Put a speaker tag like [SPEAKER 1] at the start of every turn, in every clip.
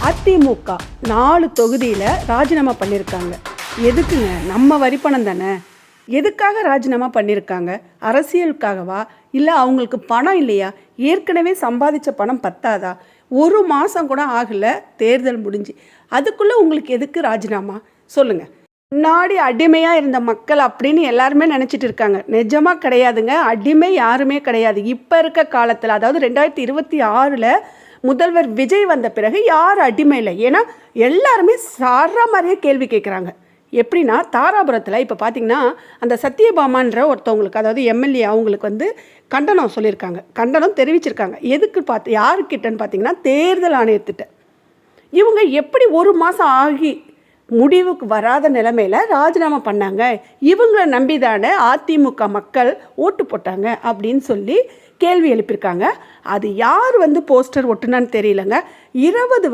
[SPEAKER 1] அதிமுக 4 தொகுதியில் ராஜினாமா பண்ணியிருக்காங்க. எதுக்குங்க? நம்ம வரிப்பணம் தானே. எதுக்காக ராஜினாமா பண்ணியிருக்காங்க? அரசியலுக்காகவா? இல்லை அவங்களுக்கு பணம் இல்லையா? ஏற்கனவே சம்பாதிச்ச பணம் பத்தாதா? ஒரு மாதம் கூட ஆகலை தேர்தல் முடிஞ்சு, அதுக்குள்ளே உங்களுக்கு எதுக்கு ராஜினாமா சொல்லுங்கள். முன்னாடி அடிமையாக இருந்த மக்கள் அப்படின்னு எல்லாருமே நினச்சிட்டு இருக்காங்க. நிஜமாக கிடையாதுங்க. அடிமை யாருமே கிடையாது. இப்போ இருக்க காலத்தில், அதாவது 2026 முதல்வர் விஜய் வந்த பிறகு யார் அடிமை இல்லை. ஏன்னா எல்லாருமே சாரா மாதிரியே கேள்வி கேட்குறாங்க. எப்படின்னா, தாராபுரத்தில் இப்போ பார்த்திங்கன்னா அந்த சத்யபாமான்ற ஒருத்தவங்களுக்கு, அதாவது எம்எல்ஏ, அவங்களுக்கு கண்டனம் சொல்லியிருக்காங்க, கண்டனம் தெரிவிச்சிருக்காங்க. எதுக்கு யாருக்கிட்டன்னு பார்த்தீங்கன்னா தேர்தல் ஆணையத்திட்ட. இவங்க எப்படி ஒரு மாதம் ஆகி முடிவுக்கு வராத நிலைமையில் ராஜினாமா பண்ணாங்க? இவங்களை நம்பி தானே அதிமுக மக்கள் ஓட்டு போட்டாங்க அப்படின்னு சொல்லி கேள்வி எழுப்பியிருக்காங்க. அது யார் போஸ்டர் ஒட்டுனான்னு தெரியலங்க. 20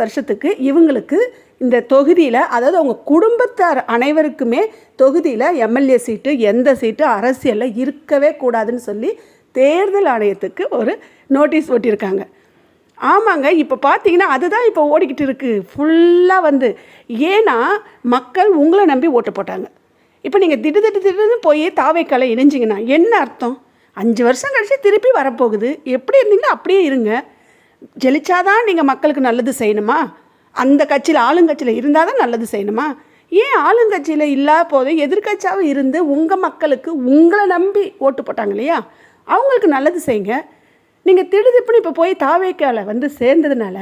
[SPEAKER 1] வருஷத்துக்கு இவங்களுக்கு இந்த தொகுதியில், அதாவது அவங்க குடும்பத்தார் அனைவருக்குமே தொகுதியில் எம்எல்ஏ சீட்டு, எந்த சீட்டு அரசியலில் இருக்கவே கூடாதுன்னு சொல்லி தேர்தல் ஆணையத்துக்கு ஒரு நோட்டீஸ் ஒட்டியிருக்காங்க. ஆமாங்க, இப்போ பார்த்தீங்கன்னா அதுதான் இப்போ ஓடிக்கிட்டு இருக்குது ஃபுல்லாக. ஏன்னா மக்கள் உங்களை நம்பி ஓட்டு போட்டாங்க. இப்போ நீங்கள் திடீர்னு போய் தாவேக்கால இணைஞ்சிங்கன்னா என்ன அர்த்தம்? 5 வருஷம் கழிச்சு திருப்பி வரப்போகுது. எப்படி இருந்தீங்களோ அப்படியே இருங்க. ஜெயிச்சாதான் நீங்கள் மக்களுக்கு நல்லது செய்யணுமா? அந்த கட்சியில், ஆளுங்கட்சியில் இருந்தால் தான் நல்லது செய்யணுமா? ஏன் ஆளுங்கட்சியில் இல்லாத போது எதிர்கட்சியாக இருந்து உங்கள் மக்களுக்கு உங்களை நம்பி ஓட்டு போட்டாங்க இல்லையா, அவங்களுக்கு நல்லது செய்யுங்க. நீங்கள் திடுதிப்புன்னு இப்போ போய் தாவேக்கால சேர்ந்ததுனால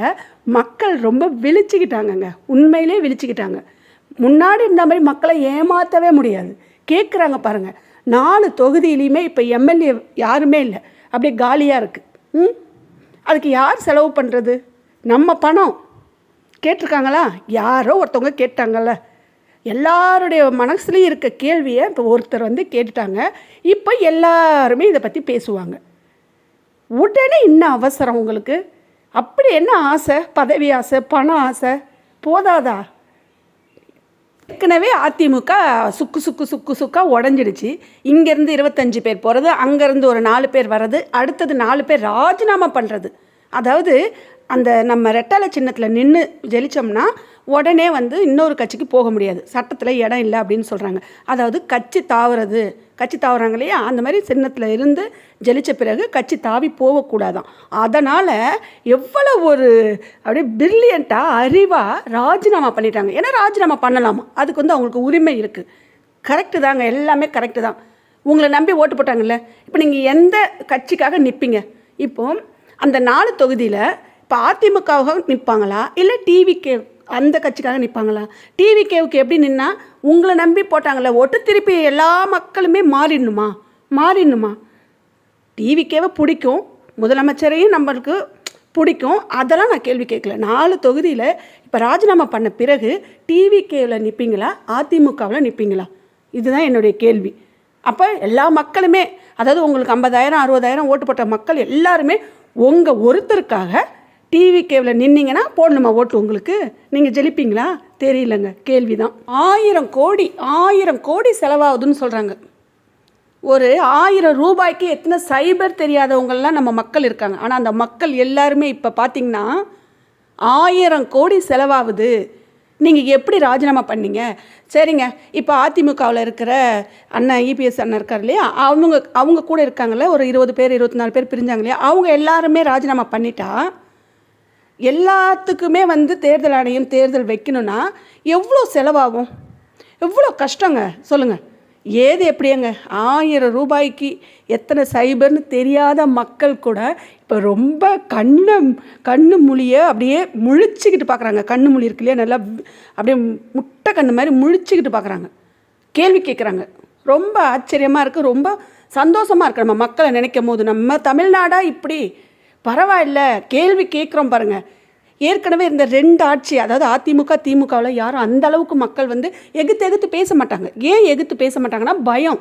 [SPEAKER 1] மக்கள் ரொம்ப விழிச்சிக்கிட்டாங்கங்க. உண்மையிலே விழிச்சிக்கிட்டாங்க. முன்னாடி இருந்த மாதிரி மக்களை ஏமாற்றவே முடியாது. கேட்குறாங்க பாருங்கள். 4 தொகுதியிலையுமே இப்போ எம்எல்ஏ யாருமே இல்லை, அப்படியே காலியாக இருக்குது. அதுக்கு யார் செலவு பண்ணுறது? நம்ம பணம். கேட்டிருக்காங்களா? யாரோ ஒருத்தவங்க கேட்டாங்கல்ல. எல்லாருடைய மனசுலேயும் இருக்க கேள்வியை இப்போ ஒருத்தர் கேட்டுட்டாங்க. இப்போ எல்லாருமே இதை பற்றி பேசுவாங்க. உடனே இன்னும் அவசரம் உங்களுக்கு? அப்படி என்ன ஆசை? பதவி ஆசை, பண ஆசை போதாதா? ஏற்கனவே அதிமுக சுக்கா உடஞ்சிடுச்சு. இங்கேருந்து 25 பேர் போகிறது, அங்கேருந்து ஒரு 4 பேர் வர்றது, அடுத்தது 4 பேர் ராஜினாமா பண்ணுறது. அதாவது அந்த நம்ம ரெட்டலை சின்னத்தில் நின்று ஜெயிச்சோம்னா உடனே இன்னொரு கட்சிக்கு போக முடியாது, சட்டத்தில் இடம் இல்லை அப்படின்னு சொல்கிறாங்க. அதாவது கட்சி தாவுறாங்க இல்லையா, அந்த மாதிரி சின்னத்தில் இருந்து ஜெயிச்ச பிறகு கட்சி தாவி போகக்கூடாதான். அதனால் எவ்வளோ ஒரு அப்படியே பிரில்லியண்ட்டாக, அறிவாக ராஜினாமா பண்ணிட்டாங்க. ஏன்னா ராஜினாமா பண்ணலாமா, அதுக்கு அவங்களுக்கு உரிமை இருக்குது. கரெக்டு தாங்க, எல்லாமே கரெக்டு தான். உங்களை நம்பி ஓட்டு போட்டாங்கல்ல. இப்போ நீங்கள் எந்த கட்சிக்காக நிற்பீங்க? இப்போ அந்த 4 தொகுதியில் இப்போ அதிமுகவாக நிற்பாங்களா, இல்லை டிவிகே அந்த கட்சிக்காக நிற்பாங்களா? டிவிகேவுக்கு எப்படி நின்னா, உங்களை நம்பி போட்டாங்களே ஓட்டு, திருப்பி எல்லா மக்களுமே மாறிடணுமா? டிவிகேவை பிடிக்கும், முதலமைச்சரையும் நம்மளுக்கு பிடிக்கும், அதெல்லாம் நான் கேள்வி கேட்கல. 4 தொகுதியில் இப்போ ராஜினாமா பண்ண பிறகு டிவிகேவில் நிற்பீங்களா, அதிமுகவில் நிற்பீங்களா? இதுதான் என்னுடைய கேள்வி. அப்போ எல்லா மக்களுமே, அதாவது உங்களுக்கு 50,000 60,000 ஓட்டு போட்ட மக்கள் எல்லாருமே உங்கள் ஒருத்தருக்காக டிவிகேவில் நின்னீங்கன்னா போடணுமா ஓட்டு உங்களுக்கு? நீங்கள் ஜெயிப்பீங்களா? தெரியலங்க, கேள்விதான். 1000 கோடி செலவாகுதுன்னு சொல்கிறாங்க. ஒரு 1000 ரூபாய்க்கு எத்தனை சைபர் தெரியாதவங்கள்லாம் நம்ம மக்கள் இருக்காங்க. ஆனால் அந்த மக்கள் எல்லாருமே இப்போ பார்த்திங்கன்னா 1000 கோடி செலவாகுது. நீங்கள் எப்படி ராஜினாமா பண்ணீங்க? சரிங்க, இப்போ அதிமுகவில் இருக்கிற அண்ணன் இபிஎஸ் அண்ணன் இருக்கார் இல்லையா, அவங்க கூட இருக்காங்கல்ல, ஒரு 20 பேர் 24 பேர் பிரிஞ்சாங்க இல்லையா, அவங்க எல்லாருமே ராஜினாமா பண்ணிட்டா எல்லாத்துக்குமே தேர்தல் ஆணையம் தேர்தல் வைக்கணும்னா எவ்வளோ செலவாகும்? எவ்வளோ கஷ்டங்க சொல்லுங்கள். ஏது எப்படியாங்க? 1000 ரூபாய்க்கு எத்தனை சைபர்னு தெரியாத மக்கள் கூட இப்போ ரொம்ப கண்ணு மொழியை அப்படியே முழிச்சிக்கிட்டு பார்க்குறாங்க. கண்ணு மொழி இருக்கு இல்லையா, நல்லா அப்படியே முட்டை கண்ணு மாதிரி முழிச்சிக்கிட்டு பார்க்குறாங்க, கேள்வி கேட்குறாங்க. ரொம்ப ஆச்சரியமாக இருக்குது, ரொம்ப சந்தோஷமாக இருக்குது. நம்ம மக்களை நினைக்கும் போது நம்ம தமிழ்நாடா இப்படி பரவாயில்ல, கேள்வி கேட்குறோம் பாருங்கள். ஏற்கனவே இந்த 2 ஆட்சி, அதாவது அதிமுக திமுகவில் யாரும் அந்த அளவுக்கு மக்கள் எகுத்து பேச மாட்டாங்க. ஏன் எகுத்து பேச மாட்டாங்கன்னா பயம்.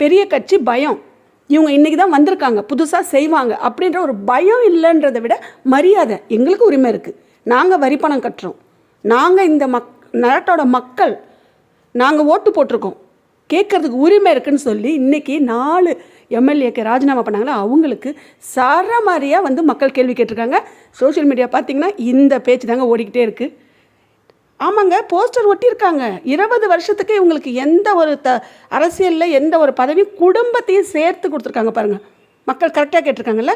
[SPEAKER 1] பெரிய கட்சி பயம். இவங்க இன்றைக்கி தான் வந்திருக்காங்க, புதுசாக செய்வாங்க அப்படின்ற ஒரு பயம் இல்லைன்றதை விட மரியாதை. எங்களுக்கு உரிமை இருக்குது, நாங்கள் வரி பணம் கட்டுறோம், நாங்கள் இந்த நாட்டோட மக்கள், நாங்கள் ஓட்டு போட்டிருக்கோம். கேட்கறதுக்கு உரிமை இருக்குன்னு சொல்லி இன்றைக்கி 4 எம்எல்ஏக்கு ராஜினாமா பண்ணாங்களா, அவங்களுக்கு சரமாரியாக வந்து மக்கள் கேள்வி கேட்டிருக்காங்க. சோஷியல் மீடியா பார்த்திங்கன்னா இந்த பேச்சு தாங்க ஓடிக்கிட்டே இருக்குது. ஆமாங்க, போஸ்டர் ஒட்டியிருக்காங்க. 20 வருஷத்துக்கு இவங்களுக்கு எந்த ஒரு அரசியலில் எந்த ஒரு பதவியும் குடும்பத்தையும் சேர்த்து கொடுத்துருக்காங்க பாருங்கள். மக்கள் கரெக்டாக கேட்டிருக்காங்கல்ல.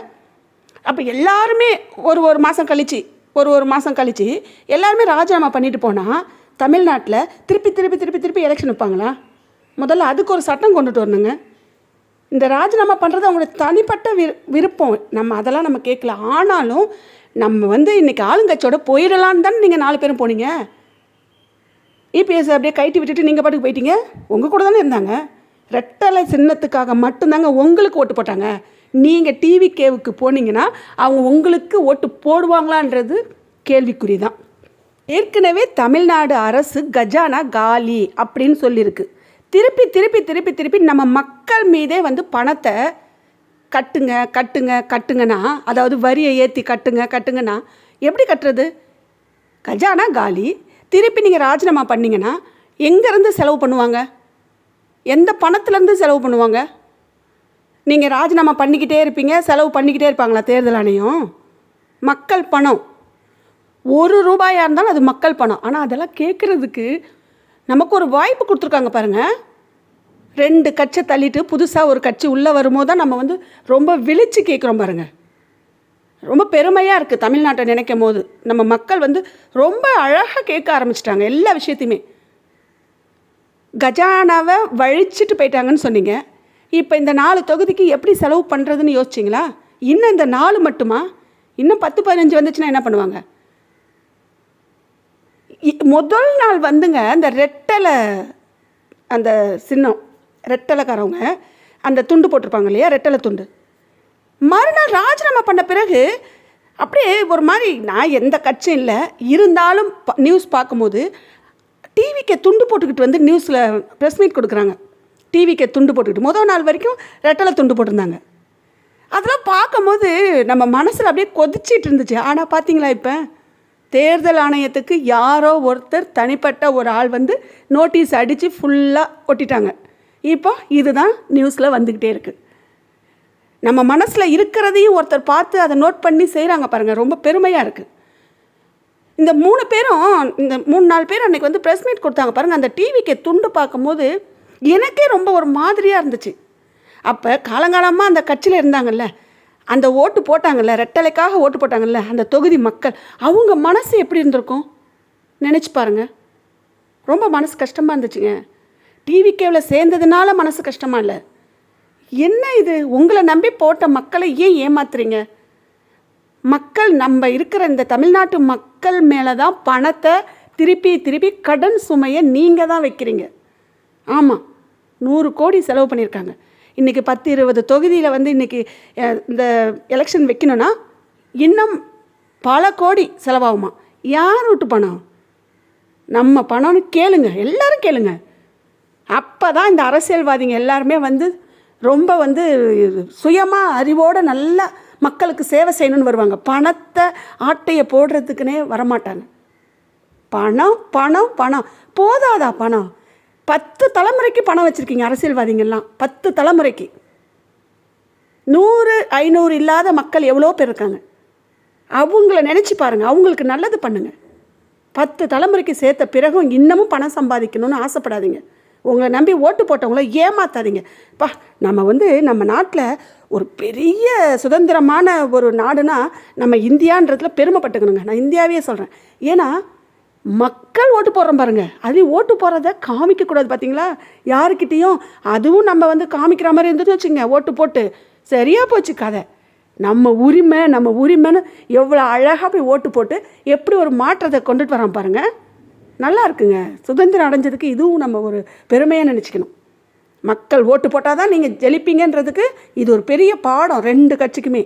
[SPEAKER 1] அப்போ எல்லாருமே ஒரு மாதம் கழித்து ஒரு மாதம் கழித்து எல்லாருமே ராஜினாமா பண்ணிட்டு போனால் தமிழ்நாட்டில் திருப்பி எலெக்ஷன் வைப்பாங்களா? முதல்ல அதுக்கு ஒரு சட்டம் கொண்டுட்டு வரணுங்க. இந்த ராஜினாமா பண்ணுறது அவங்களோட தனிப்பட்ட விருப்பம். அதெல்லாம் நம்ம கேட்கல. ஆனாலும் நம்ம வந்து இன்றைக்கி ஆளுங்கட்சியோட போயிடலான்னு தானே நீங்கள் 4 பேரும் போனீங்க. இபிஎஸ் அப்படியே கைட்டி விட்டுட்டு நீங்கள் பாட்டுக்கு போயிட்டீங்க. உங்கள் கூட தானே இருந்தாங்க. ரெட்டலை சின்னத்துக்காக மட்டும்தாங்க உங்களுக்கு ஓட்டு போட்டாங்க. நீங்கள் டிவிகேவுக்கு போனீங்கன்னா அவங்க உங்களுக்கு ஓட்டு போடுவாங்களான்றது கேள்விக்குறி தான். ஏற்கனவே தமிழ்நாடு அரசு கஜானா காலி அப்படின்னு சொல்லியிருக்கு. திருப்பி நம்ம மக்கள் மீதே வந்து பணத்தை கட்டுங்கன்னா, அதாவது வரியை ஏற்றி கட்டுங்கன்னா எப்படி கட்டுறது? கஜானா காலி. திருப்பி நீங்கள் ராஜினாமா பண்ணிங்கன்னா எங்கேருந்து செலவு பண்ணுவாங்க? எந்த பணத்துலேருந்து செலவு பண்ணுவாங்க? நீங்கள் ராஜினாமா பண்ணிக்கிட்டே இருப்பீங்க, செலவு பண்ணிக்கிட்டே இருப்பாங்களா தேர்தல் ஆணையம்? மக்கள் பணம் ₹1 இருந்தாலும் அது மக்கள் பணம். ஆனால் அதெல்லாம் கேட்குறதுக்கு நமக்கு ஒரு வாய்ப்பு கொடுத்துருக்காங்க பாருங்கள். 2 கட்சியை தள்ளிட்டு புதுசாக ஒரு கட்சி உள்ளே வரும்போது தான் நம்ம வந்து ரொம்ப விழிச்சு கேட்குறோம் பாருங்கள். ரொம்ப பெருமையாக இருக்குது தமிழ்நாட்டை நினைக்கும் போது. நம்ம மக்கள் வந்து ரொம்ப அழகாக கேட்க ஆரம்பிச்சிட்டாங்க எல்லா விஷயத்தையுமே. கஜானாவை வழிச்சிட்டு போயிட்டாங்கன்னு சொன்னீங்க. இப்போ இந்த 4 தொகுதிக்கு எப்படி செலவு பண்ணுறதுன்னு யோசிச்சிங்களா? இன்னும் இந்த 4 மட்டுமா? இன்னும் 10-15 வந்துச்சுன்னா என்ன பண்ணுவாங்க? முதல் நாள் வந்துங்க அந்த ரெட்டலை, அந்த சின்னம் ரெட்டலைக்காரவங்க அந்த துண்டு போட்டிருப்பாங்க இல்லையா, ரெட்டலை துண்டு. மறுநாள் ராஜினாமா பண்ண பிறகு அப்படியே ஒரு மாதிரி, நான் எந்த கட்சியும் இல்லை இருந்தாலும் நியூஸ் பார்க்கும்போது டிவிக்கு துண்டு போட்டுக்கிட்டு வந்து நியூஸில் ப்ரெஸ் மீட் கொடுக்குறாங்க. டிவிக்கு துண்டு போட்டுக்கிட்டு முதல் நாள் வரைக்கும் ரெட்டலை துண்டு போட்டிருந்தாங்க. அதெல்லாம் பார்க்கும்போது நம்ம மனசில் அப்படியே கொதிச்சிட்டு இருந்துச்சு. ஆனால் பார்த்தீங்களா, இப்போ தேர்தல் ஆணையத்துக்கு யாரோ ஒருத்தர் தனிப்பட்ட ஒரு ஆள் வந்து நோட்டீஸ் அடித்து ஃபுல்லாக ஒட்டிட்டாங்க. இப்போ இதுதான் நியூஸில் வந்துக்கிட்டே இருக்குது. நம்ம மனசில் இருக்கிறதையும் ஒருத்தர் பார்த்து அதை நோட் பண்ணி செய்கிறாங்க பாருங்கள். ரொம்ப பெருமையாக இருக்குது. இந்த 3 பேரும், இந்த 3-4 பேர் அன்றைக்கி வந்து ப்ரெஸ் மீட் கொடுத்தாங்க பாருங்கள். அந்த டிவிக்கு துண்டு பார்க்கும்போது எனக்கே ரொம்ப ஒரு மாதிரியாக இருந்துச்சு. அப்போ காலங்காலமாக அந்த கட்சியில் இருந்தாங்கல்ல, அந்த ஓட்டு போட்டாங்கல்ல, ரெட்டலைக்காக ஓட்டு போட்டாங்கல்ல அந்த தொகுதி மக்கள், அவங்க மனசு எப்படி இருந்திருக்கும் நினச்சி பாருங்கள். ரொம்ப மனசு கஷ்டமாக இருந்துச்சுங்க. டிவிகேவில் சேர்ந்ததுனால மனசு கஷ்டமாக இல்லை. என்ன இது, உங்களை நம்பி போட்ட மக்களை ஏன் ஏமாத்துறீங்க? மக்கள், நம்ம இருக்கிற இந்த தமிழ்நாட்டு மக்கள் மேலே தான் பணத்தை திருப்பி கடன் சுமையை நீங்கள் தான் வைக்கிறீங்க. ஆமாம், 100 கோடி செலவு பண்ணியிருக்காங்க. இன்றைக்கி 10-20 தொகுதியில் வந்து இன்றைக்கி இந்த எலெக்ஷன் வைக்கணுன்னா இன்னும் பல கோடி செலவாகுமா? யார் விட்டு பணம்? நம்ம பணம்னு கேளுங்க, எல்லோரும் கேளுங்க. அப்போ தான் இந்த அரசியல்வாதிங்க எல்லாருமே வந்து ரொம்ப வந்து சுயமாக அறிவோடு நல்லா மக்களுக்கு சேவை செய்யணும்னு வருவாங்க. பணத்தை ஆட்டையை போடுறதுக்குன்னே வரமாட்டாங்க. பணம் பணம் பணம் போதாதா? பணம் 10 தலைமுறைக்கு பணம் வச்சுருக்கீங்க அரசியல்வாதிங்கெல்லாம். 10 தலைமுறைக்கு 100-500 இல்லாத மக்கள் எவ்வளோ பேர் இருக்காங்க. அவங்கள நினச்சி பாருங்கள், அவங்களுக்கு நல்லது பண்ணுங்கள். 10 தலைமுறைக்கு சேர்த்த பிறகும் இன்னமும் பணம் சம்பாதிக்கணும்னு ஆசைப்படாதீங்க. உங்களை நம்பி ஓட்டு போட்டவங்கள ஏமாத்தாதீங்க. நம்ம வந்து நம்ம நாட்டில் ஒரு பெரிய சுதந்திரமான ஒரு நாடுனா நம்ம இந்தியான்றதுல பெருமைப்பட்டுக்கணுங்க. நான் இந்தியாவே சொல்கிறேன். ஏன்னா மக்கள் ஓட்டு போடுறோம் பாருங்கள், அது ஓட்டு போடுறத காமிக்கக்கூடாது பார்த்தீங்களா யாருக்கிட்டேயும். அதுவும் நம்ம வந்து காமிக்கிற மாதிரி இருந்துட்டு வச்சுங்க, ஓட்டு போட்டு சரியாக போச்சு கதை. நம்ம உரிமைன்னு எவ்வளோ அழகாக போய் ஓட்டு போட்டு எப்படி ஒரு மாற்றத்தை கொண்டுட்டு வரோம் பாருங்கள். நல்லா இருக்குங்க. சுதந்திரம் அடைஞ்சதுக்கு இதுவும் நம்ம ஒரு பெருமையாக நினச்சிக்கணும். மக்கள் ஓட்டு போட்டால் தான் நீங்கள் ஜெயிப்பீங்கன்றதுக்கு இது ஒரு பெரிய பாடம் 2 கட்சிக்குமே.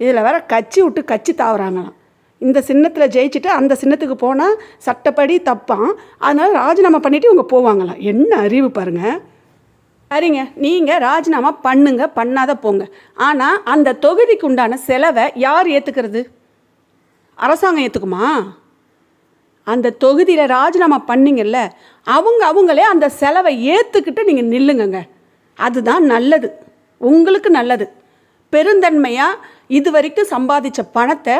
[SPEAKER 1] இதில் வேற கட்சி விட்டு கட்சி தாவுறாங்களாம். இந்த சின்னத்தில் ஜெயிச்சுட்டு அந்த சின்னத்துக்கு போனால் சட்டப்படி தப்பான், அதனால் ராஜினாமா பண்ணிவிட்டு இவங்க போவாங்களாம். என்ன அறிவு பாருங்கள். சரிங்க, நீங்கள் ராஜினாமா பண்ணுங்க, பண்ணாத போங்க. ஆனால் அந்த தொகுதிக்கு உண்டான செலவை யார் ஏற்றுக்கிறது? அரசாங்கம் ஏற்றுக்குமா? அந்த தொகுதியில் ராஜினாமா பண்ணிங்கல்ல, அவங்களே அந்த செலவை ஏற்றுக்கிட்டு நீங்கள் நில்லுங்கங்க. அதுதான் நல்லது, உங்களுக்கு நல்லது. பெருந்தன்மையாக இது வரைக்கும் சம்பாதிச்ச பணத்தை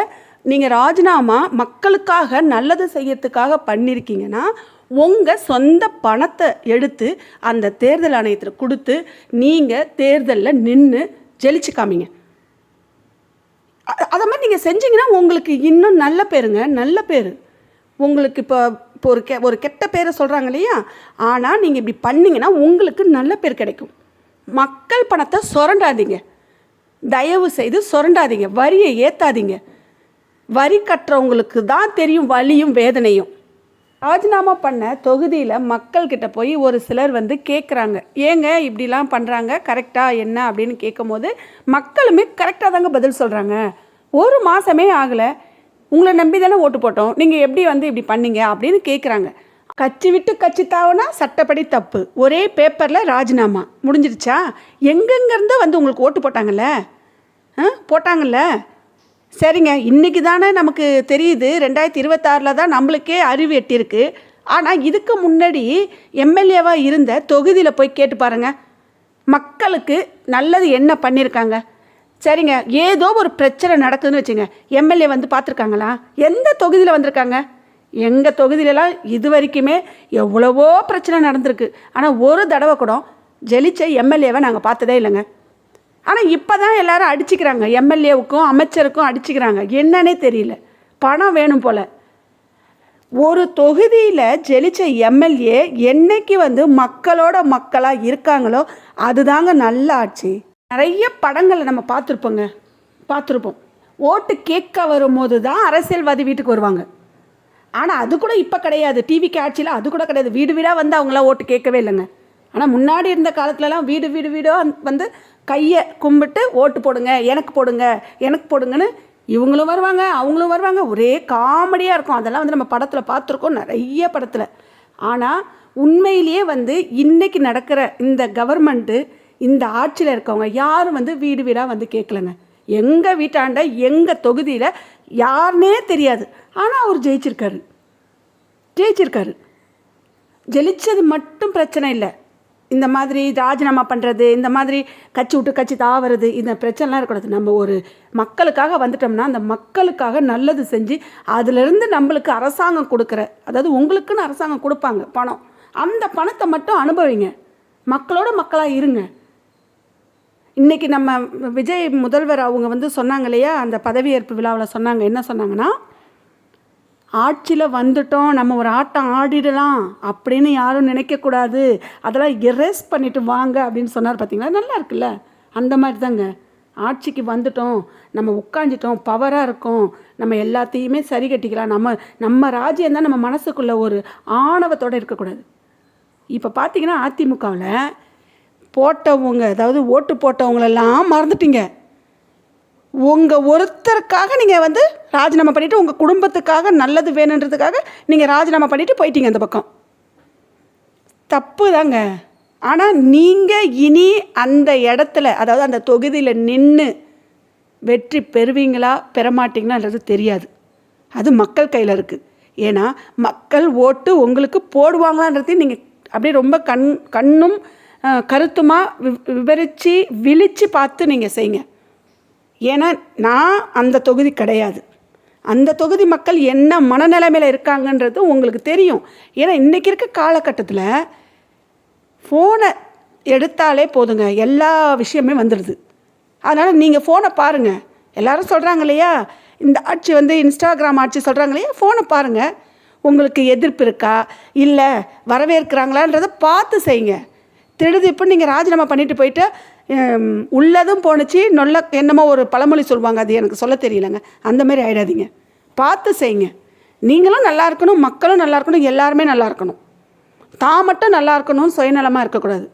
[SPEAKER 1] நீங்கள் ராஜினாமா மக்களுக்காக நல்லது செய்யறதுக்காக பண்ணியிருக்கீங்கன்னா, உங்கள் சொந்த பணத்தை எடுத்து அந்த தேர்தல் ஆணையத்தில் கொடுத்து நீங்கள் தேர்தலில் நின்று ஜெயிச்சு காமிங்க. அதை மாதிரி நீங்கள் செஞ்சீங்கன்னா உங்களுக்கு இன்னும் நல்ல பேருங்க, நல்ல பேர். உங்களுக்கு இப்போ ஒரு கெட்ட பேரை சொல்கிறாங்க இல்லையா, ஆனால் நீங்கள் இப்படி பண்ணிங்கன்னா உங்களுக்கு நல்ல பேர் கிடைக்கும். மக்கள் பணத்தை சுரண்டாதீங்க, தயவு செய்து சுரண்டாதீங்க. வரியை ஏற்றாதீங்க. வரி கட்டுறவங்களுக்கு தான் தெரியும் வலியும் வேதனையும். ராஜினாமா பண்ண தொகுதியில் மக்கள்கிட்ட போய் ஒரு சிலர் வந்து கேட்குறாங்க, ஏங்க இப்படிலாம் பண்ணுறாங்க, கரெக்டாக என்ன அப்படின்னு கேட்கும்போது மக்களுமே கரெக்டாக தாங்க பதில் சொல்கிறாங்க. ஒரு மாதமே ஆகலை, உங்களை நம்பி தானே ஓட்டு போட்டோம், நீங்கள் எப்படி வந்து இப்படி பண்ணீங்க அப்படின்னு கேட்குறாங்க. கட்சி விட்டு கட்சி தாவுனா சட்டப்படி தப்பு. ஒரே பேப்பரில் ராஜினாமா முடிஞ்சிருச்சா? எங்கெங்கேருந்து வந்து உங்களுக்கு ஓட்டு போட்டாங்கல்ல. சரிங்க, இன்றைக்கி தானே நமக்கு தெரியுது, 2026 தான் நம்மளுக்கே அறிவு எட்டியிருக்கு. ஆனால் இதுக்கு முன்னாடி எம்எல்ஏவாக இருந்த தொகுதியில் போய் கேட்டு பாருங்கள், மக்களுக்கு நல்லது என்ன பண்ணியிருக்காங்க. சரிங்க, ஏதோ ஒரு பிரச்சனை நடக்குதுன்னு வச்சுங்க, எம்எல்ஏ வந்து பார்த்துருக்காங்களா? எந்த தொகுதியில் வந்திருக்காங்க? எங்கள் தொகுதியிலலாம் இது வரைக்குமே எவ்வளவோ பிரச்சனை நடந்திருக்கு. ஆனால் ஒரு தடவை கூட ஜெயிச்ச எம்எல்ஏவை நாங்கள் பார்த்ததே இல்லைங்க. ஆனால் இப்போ தான் எல்லோரும் அடிச்சுக்கிறாங்க, எம்எல்ஏவுக்கும் அமைச்சருக்கும் அடிச்சுக்கிறாங்க. என்னன்னே தெரியல, பணம் வேணும் போல். ஒரு தொகுதியில் ஜெயிச்ச எம்எல்ஏ என்னைக்கு வந்து மக்களோட மக்களாக இருக்காங்களோ அதுதாங்க நல்ல ஆட்சி. நிறைய படங்களை நம்ம பார்த்துருப்போம். ஓட்டு கேட்க வரும்போது தான் அரசியல்வாதி வீட்டுக்கு வருவாங்க. ஆனால் அது கூட இப்போ கிடையாது, டிவிக்கு ஆட்சியில் அது கூட கிடையாது. வீடு வீடாக வந்து அவங்களாம் ஓட்டு கேட்கவே இல்லைங்க. ஆனால் முன்னாடி இருந்த காலத்துலலாம் வீடாக வந்து கையை கும்பிட்டு ஓட்டு போடுங்க, எனக்கு போடுங்கன்னு இவங்களும் வருவாங்க, அவங்களும் வருவாங்க. ஒரே காமெடியாக இருக்கும். அதெல்லாம் வந்து நம்ம படத்தில் பார்த்துருக்கோம், நிறைய படத்தில். ஆனால் உண்மையிலேயே வந்து இன்றைக்கி நடக்கிற இந்த கவர்மெண்ட்டு, இந்த ஆட்சியில் இருக்கவங்க யாரும் வந்து வீடு வீடாக வந்து கேட்கலங்க. எங்கள் வீட்டாண்ட எங்கள் தொகுதியில் யாருன்னே தெரியாது, ஆனால் அவர் ஜெயிச்சிருக்காரு. ஜெயிச்சது மட்டும் பிரச்சனை இல்லை. இந்த மாதிரி ராஜினாமா பண்ணுறது, இந்த மாதிரி கட்சி விட்டு கட்சி தாவறது, இந்த பிரச்சனைலாம் இருக்கக்கூடாது. நம்ம ஒரு மக்களுக்காக வந்துட்டோம்னா அந்த மக்களுக்காக நல்லது செஞ்சு அதிலிருந்து நம்மளுக்கு அரசாங்கம் கொடுக்குற, அதாவது உங்களுக்குன்னு அரசாங்கம் கொடுப்பாங்க பணம், அந்த பணத்தை மட்டும் அனுபவிங்க, மக்களோட மக்களாக இருங்க. இன்றைக்கி நம்ம விஜய் முதல்வர் அவங்க வந்து சொன்னாங்க இல்லையா, அந்த பதவியேற்பு விழாவில் சொன்னாங்க, என்ன சொன்னாங்கன்னா, ஆட்சியில் வந்துட்டோம், நம்ம ஒரு ஆட்டம் ஆடிடலாம் அப்படின்னு யாரும் நினைக்கக்கூடாது, அதெல்லாம் எரேஸ் பண்ணிவிட்டு வாங்க அப்படின்னு சொன்னார். பார்த்தீங்களா, நல்லா இருக்குல்ல? அந்த மாதிரி தாங்க, ஆட்சிக்கு வந்துட்டோம், நம்ம உட்காந்துட்டோம், பவராக இருக்கோம், நம்ம எல்லாத்தையுமே சரி கட்டிக்கலாம், நம்ம ராஜ்யம் தான், நம்ம மனசுக்குள்ளே ஒரு ஆணவத்தோடு இருக்கக்கூடாது. இப்போ பார்த்தீங்கன்னா அதிமுகவில் போட்டவங்க, அதாவது ஓட்டு போட்டவங்களெல்லாம் மறந்துட்டீங்க. உங்கள் ஒருத்தருக்காக நீங்கள் வந்து ராஜினாமா பண்ணிவிட்டு, உங்கள் குடும்பத்துக்காக நல்லது வேணுன்றதுக்காக நீங்கள் ராஜினாமா பண்ணிவிட்டு போயிட்டீங்க அந்த பக்கம். தப்பு தாங்க. ஆனால் நீங்கள் இனி அந்த இடத்துல, அதாவது அந்த தொகுதியில் நின்று வெற்றி பெறுவீங்களா பெறமாட்டிங்களான்றது தெரியாது. அது மக்கள் கையில் இருக்குது. ஏன்னா மக்கள் ஓட்டு உங்களுக்கு போடுவாங்களான்றதையும் நீங்கள் அப்படியே ரொம்ப கண்ணும் கருத்துமாக விவரித்து விழித்து பார்த்து நீங்கள் செய்யுங்க. ஏன்னா நான் அந்த தொகுதி கிடையாது, அந்த தொகுதி மக்கள் என்ன மனநிலைமையில் இருக்காங்கன்றது உங்களுக்கு தெரியும். ஏன்னா இன்றைக்கி இருக்க காலகட்டத்தில் ஃபோனை எடுத்தாலே போதுங்க, எல்லா விஷயமே வந்துடுது. அதனால் நீங்கள் ஃபோனை பாருங்கள். எல்லோரும் சொல்கிறாங்க இல்லையா, இந்த ஆட்சி வந்து இன்ஸ்டாகிராம் ஆட்சி சொல்கிறாங்க இல்லையா, ஃபோனை பாருங்கள். உங்களுக்கு எதிர்ப்பு இருக்கா இல்லை வரவேற்கிறாங்களான்றதை பார்த்து செய்யுங்க. இப்போ நீங்கள் ராஜினாமா பண்ணிட்டு போயிட்டு உள்ளதும் போணுச்சு என்னமோ ஒரு பழமொழி சொல்லுவாங்க, அது எனக்கு சொல்ல தெரியலைங்க, அந்த மாதிரி ஆகிடாதீங்க. பார்த்து செய்யுங்க. நீங்களும் நல்லா இருக்கணும், மக்களும் நல்லா இருக்கணும், எல்லாருமே நல்லா இருக்கணும். தான் மட்டும் நல்லா இருக்கணும், சுயநலமாக இருக்கக்கூடாது.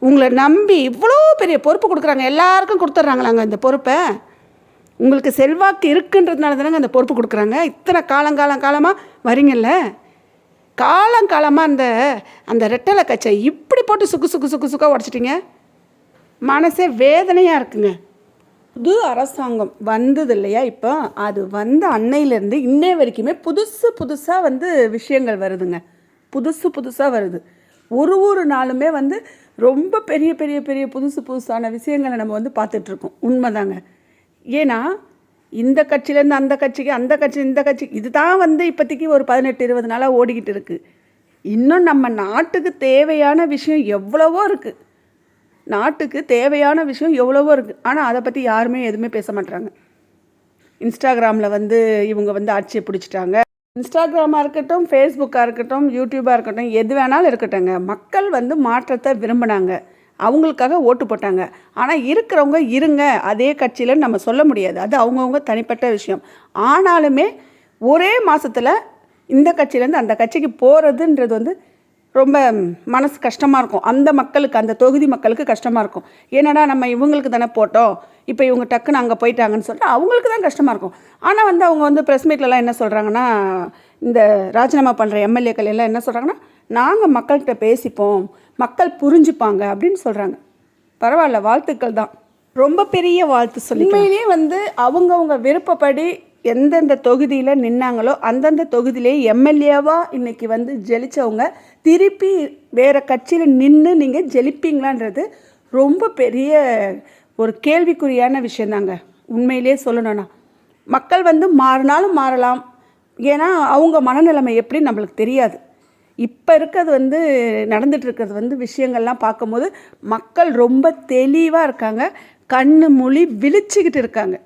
[SPEAKER 1] உங்களை நம்பி இவ்வளோ பெரிய பொறுப்பு கொடுக்குறாங்க, எல்லாருக்கும் கொடுத்துட்றாங்களாங்க இந்த பொறுப்பை. உங்களுக்கு செல்வாக்கு இருக்குன்றதுனால தானேங்க அந்த பொறுப்பு கொடுக்குறாங்க. இத்தனை காலமாக வரீங்கல்ல, காலங்காலமாக அந்த ரெட்டலை கச்சை இப்படி போட்டு சுக்கு சுக்காக உடச்சிட்டிங்க. மனசே வேதனையாக இருக்குங்க, புது அரசாங்கம் வந்தது இல்லையா? இப்போ அது வந்த அன்னையிலேருந்து இன்னை வரைக்குமே புதுசாக வந்து விஷயங்கள் வருதுங்க. புதுசாக வருது. ஒரு நாளுமே வந்து ரொம்ப பெரிய பெரிய பெரிய புதுசான விஷயங்களை நம்ம வந்து பார்த்துட்ருக்கோம். உண்மைதாங்க. ஏன்னா இந்த கட்சியிலேருந்து அந்த கட்சிக்கு, அந்த கட்சி இந்த கட்சிக்கு, இதுதான் வந்து இப்போதைக்கு ஒரு 18-20 நாளாக ஓடிக்கிட்டு இருக்குது. இன்னும் நம்ம நாட்டுக்கு தேவையான விஷயம் எவ்வளவோ இருக்குது. நாட்டுக்கு தேவையான விஷயம் எவ்வளவோ இருக்குது. ஆனால் அதை பற்றி யாருமே எதுவுமே பேச மாட்டாங்க. இன்ஸ்டாகிராமில் வந்து இவங்க வந்து ஆட்சியை பிடிச்சிட்டாங்க. இன்ஸ்டாகிராமாக இருக்கட்டும், ஃபேஸ்புக்காக இருக்கட்டும், யூடியூபாக இருக்கட்டும், எது வேணாலும் இருக்கட்டுங்க. மக்கள் வந்து மாற்றத்தை விரும்பினாங்க. அவங்களுக்காக ஓட்டு போட்டாங்க. ஆனால் இருக்கிறவங்க இருங்க அதே கட்சியில் நம்ம சொல்ல முடியாது. அது அவங்கவுங்க தனிப்பட்ட விஷயம். ஆனாலுமே ஒரே மாதத்தில் இந்த கட்சியிலேருந்து அந்த கட்சிக்கு போகிறதுன்றது வந்து ரொம்ப மனசு கஷ்டமாக இருக்கும். அந்த மக்களுக்கு, அந்த தொகுதி மக்களுக்கு கஷ்டமாக இருக்கும். ஏன்னா நம்ம இவங்களுக்கு தானே போட்டோம், இப்போ இவங்க டக்குன்னு அங்கே போயிட்டாங்கன்னு சொல்லிட்டு அவங்களுக்கு தான் கஷ்டமாக இருக்கும். ஆனால் வந்து அவங்க வந்து ப்ரெஸ் மீட்லலாம் என்ன சொல்கிறாங்கன்னா, இந்த ராஜினாமா பண்ணுற எம்எல்ஏக்கள் எல்லாம் என்ன சொல்கிறாங்கன்னா, நாங்கள் மக்கள்கிட்ட பேசிப்போம், மக்கள் புரிஞ்சுப்பாங்க அப்படின்னு சொல்கிறாங்க. பரவாயில்ல, வாழ்த்துக்கள் தான். ரொம்ப பெரிய வாழ்த்து சொல்லி. உண்மையிலேயே வந்து அவங்கவுங்க விருப்பப்படி எந்தெந்த தொகுதியில் நின்னாங்களோ அந்தந்த தொகுதியிலே எம்எல்ஏவாக இன்றைக்கி வந்து ஜெயித்தவங்க திருப்பி வேறு கட்சியில் நின்று நீங்கள் ஜெயிப்பீங்களான்றது ரொம்ப பெரிய ஒரு கேள்விக்குறியான விஷயந்தாங்க. உண்மையிலே சொல்லணும்னா மக்கள் வந்து மாறினாலும் மாறலாம். ஏன்னா அவங்க மனநிலைமை எப்படி நம்மளுக்கு தெரியாது. இப்போ இருக்கிறது வந்து நடந்துகிட்ருக்கிறது வந்து விஷயங்கள்லாம் பார்க்கும்போது மக்கள் ரொம்ப தெளிவாக இருக்காங்க. கண்ணு மொழி விழிச்சிக்கிட்டு இருக்காங்க.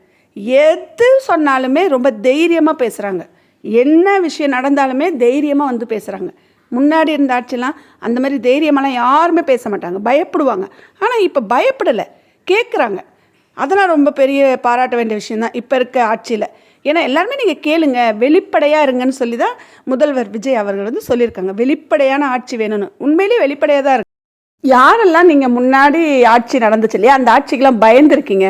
[SPEAKER 1] எது சொன்னாலுமே ரொம்ப தைரியமாக பேசுகிறாங்க. என்ன விஷயம் நடந்தாலுமே தைரியமாக வந்து பேசுகிறாங்க. முன்னாடி இருந்த ஆட்சிலாம் அந்த மாதிரி தைரியமெல்லாம் யாருமே பேச மாட்டாங்க, பயப்படுவாங்க. ஆனால் இப்போ பயப்படலை, கேட்குறாங்க. அதெல்லாம் ரொம்ப பெரிய பாராட்ட வேண்டிய விஷயந்தான் இப்போ இருக்க ஆட்சியில். ஏன்னா எல்லாருமே நீங்கள் கேளுங்க, வெளிப்படையாக இருங்கன்னு சொல்லி தான் முதல்வர் விஜய் அவர்கள் வந்து சொல்லியிருக்காங்க. வெளிப்படையான ஆட்சி வேணும்னு. உண்மையிலேயே வெளிப்படையாக தான் இருக்கு. யாரெல்லாம் நீங்கள் முன்னாடி ஆட்சி நடந்துச்சு இல்லையா, அந்த ஆட்சிக்கெலாம் பயந்துருக்கீங்க?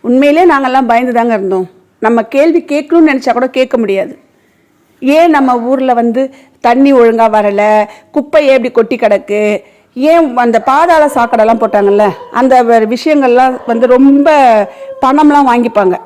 [SPEAKER 1] உண்மையிலே நாங்கள்லாம் பயந்து தாங்க இருந்தோம். நம்ம கேள்வி கேட்கணும்னு நினச்சா கூட கேட்க முடியாது. ஏன் நம்ம ஊரில் வந்து தண்ணி ஒழுங்காக வரலை, குப்பையே எப்படி கொட்டி கிடக்கு, ஏன் அந்த பாதாள சாக்கடைலாம் போட்டாங்கல்ல, அந்த விஷயங்கள்லாம் வந்து ரொம்ப பணம்லாம் வாங்கிப்பாங்க,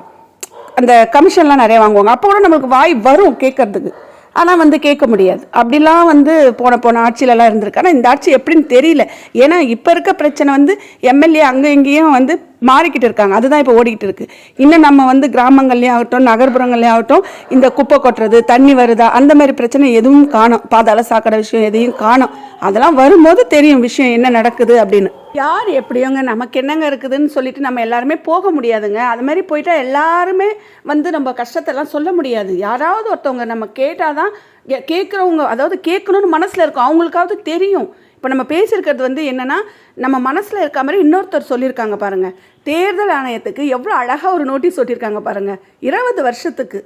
[SPEAKER 1] அந்த கமிஷன்லாம் நிறைய வாங்குவாங்க. அப்போ கூட நம்மளுக்கு வாய் வரும் கேட்கறதுக்கு. ஆனால் வந்து கேட்க முடியாது. அப்படிலாம் வந்து போன ஆட்சியிலலாம் இருந்திருக்கு. ஆனால் இந்த ஆட்சி எப்படின்னு தெரியல. ஏன்னா இப்போ இருக்க பிரச்சனை வந்து எம்எல்ஏ அங்கே இங்கேயும் வந்து மாறிக்கிட்டு இருக்காங்க. அதுதான் இப்போ ஓடிக்கிட்டு இருக்குது. இன்னும் நம்ம வந்து கிராமங்கள்லேயும் ஆகட்டும், நகர்ப்புறங்கள்லேயும் ஆகட்டும், இந்த குப்பை கொட்டுறது, தண்ணி வருதா, அந்த மாதிரி பிரச்சனை எதுவும் காணும். பாதாள சாக்கடை விஷயம் எதையும் காணும். அதெல்லாம் வரும்போது தெரியும் விஷயம் என்ன நடக்குது அப்படின்னு. யார் எப்படியோங்க, நமக்கு என்னங்க இருக்குதுன்னு சொல்லிட்டு நம்ம எல்லாருமே போக முடியாதுங்க. அது மாதிரி போயிட்டா எல்லாருமே வந்து நம்ம கஷ்டத்தெல்லாம் சொல்ல முடியாது. யாராவது ஒருத்தவங்க நம்ம கேட்டால் தான் கேட்குறவங்க, அதாவது கேட்கணும்னு மனசில் இருக்கும், அவங்களுக்காவது தெரியும். இப்போ நம்ம பேசியிருக்கிறது வந்து என்னென்னா, நம்ம மனசில் இருக்க மாதிரி இன்னொருத்தர் சொல்லியிருக்காங்க பாருங்கள். தேர்தல் ஆணையத்துக்கு எவ்வளோ அழகாக ஒரு நோட்டீஸ் ஒட்டியிருக்காங்க பாருங்கள். 20 வருஷத்துக்கு,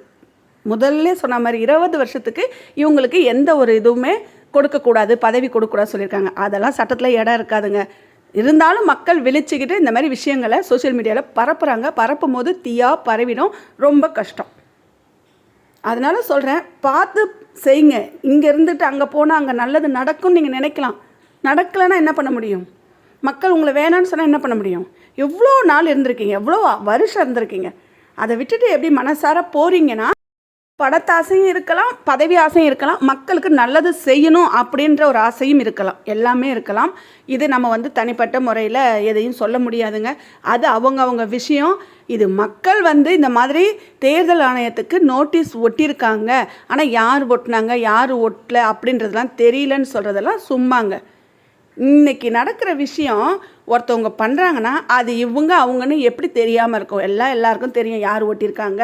[SPEAKER 1] முதல்ல சொன்ன மாதிரி 20 வருஷத்துக்கு இவங்களுக்கு எந்த ஒரு இதுவுமே கொடுக்கக்கூடாது, பதவி கொடுக்கக்கூடாது சொல்லியிருக்காங்க. அதெல்லாம் சட்டத்தில் இடம் இருக்காதுங்க. இருந்தாலும் மக்கள் விழிச்சிக்கிட்டு இந்த மாதிரி விஷயங்களை சோஷியல் மீடியாவில் பரப்புகிறாங்க. பரப்பும் போது தீயா பரவிடும், ரொம்ப கஷ்டம். அதனால் சொல்கிறேன், பார்த்து செய்யுங்க. இங்கே இருந்துட்டு அங்கே போனால் அங்கே நல்லது நடக்கும்னு நீங்கள் நினைக்கலாம். நடக்கலைன்னா என்ன பண்ண முடியும்? மக்கள் உங்களை வேணான்னு சொன்னால் என்ன பண்ண முடியும்? எவ்வளோ நாள் இருந்திருக்கீங்க, எவ்வளோ வருஷம் இருந்திருக்கீங்க. அதை விட்டுட்டு எப்படி மனசார போகிறீங்கன்னா, படத்தாசையும் இருக்கலாம், பதவி ஆசையும் இருக்கலாம், மக்களுக்கு நல்லது செய்யணும் அப்படின்ற ஒரு ஆசையும் இருக்கலாம், எல்லாமே இருக்கலாம். இது நம்ம வந்து தனிப்பட்ட முறையில் எதையும் சொல்ல முடியாதுங்க. அது அவங்க விஷயம். இது மக்கள் வந்து இந்த மாதிரி தேர்தல் ஆணையத்துக்கு நோட்டீஸ் ஒட்டியிருக்காங்க. ஆனால் யார் ஒட்டினாங்க யார் ஒட்டலை அப்படின்றதெல்லாம் தெரியலன்னு சொல்கிறதெல்லாம் சும்மாங்க. இன்றைக்கி நடக்கிற விஷயம் ஒருத்தவங்க பண்ணுறாங்கன்னா அது இவங்க அவங்கன்னு எப்படி தெரியாமல் இருக்கும்? எல்லாருக்கும் தெரியும் யார் ஓட்டியிருக்காங்க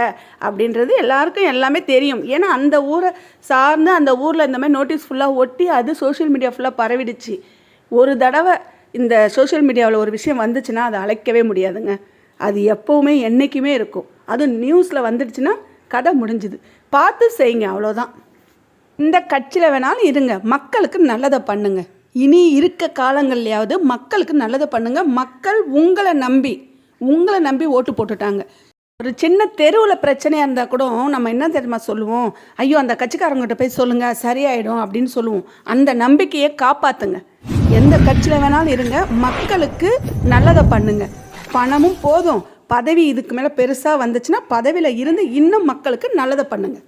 [SPEAKER 1] அப்படின்றது. எல்லாருக்கும் எல்லாமே தெரியும். ஏன்னா அந்த ஊரை சார்ந்து அந்த ஊரில் இந்த மாதிரி நோட்டீஸ் ஃபுல்லாக ஒட்டி அது சோஷியல் மீடியா ஃபுல்லாக பரவிடுச்சு. ஒரு தடவை இந்த சோஷியல் மீடியாவில் ஒரு விஷயம் வந்துச்சுன்னா அதை அழைக்கவே முடியாதுங்க. அது எப்போவுமே என்றைக்குமே இருக்கும். அதுவும் நியூஸில் வந்துடுச்சுன்னா கதை முடிஞ்சுது. பார்த்து செய்யுங்க, அவ்வளோதான். இந்த கட்சியில் வேணாலும் இருங்க, மக்களுக்கு நல்லதை பண்ணுங்க. இனி இருக்க காலங்கள்லையாவது மக்களுக்கு நல்லதை பண்ணுங்கள். மக்கள் உங்களை நம்பி ஓட்டு போட்டுட்டாங்க. ஒரு சின்ன தெருவில் பிரச்சனையாக இருந்தால் கூட நம்ம என்ன தெரியுமா சொல்லுவோம்? ஐயோ அந்த கட்சிக்காரங்கிட்ட போய் சொல்லுங்கள் சரியாயிடும் அப்படின்னு சொல்லுவோம். அந்த நம்பிக்கையை காப்பாற்றுங்க. எந்த கட்சியில் வேணாலும் இருங்க, மக்களுக்கு நல்லதை பண்ணுங்க. பணமும் போதும், பதவி இதுக்கு மேலே பெருசாக வந்துச்சுன்னா பதவியில் இருந்து இன்னும் மக்களுக்கு நல்லதை பண்ணுங்கள்.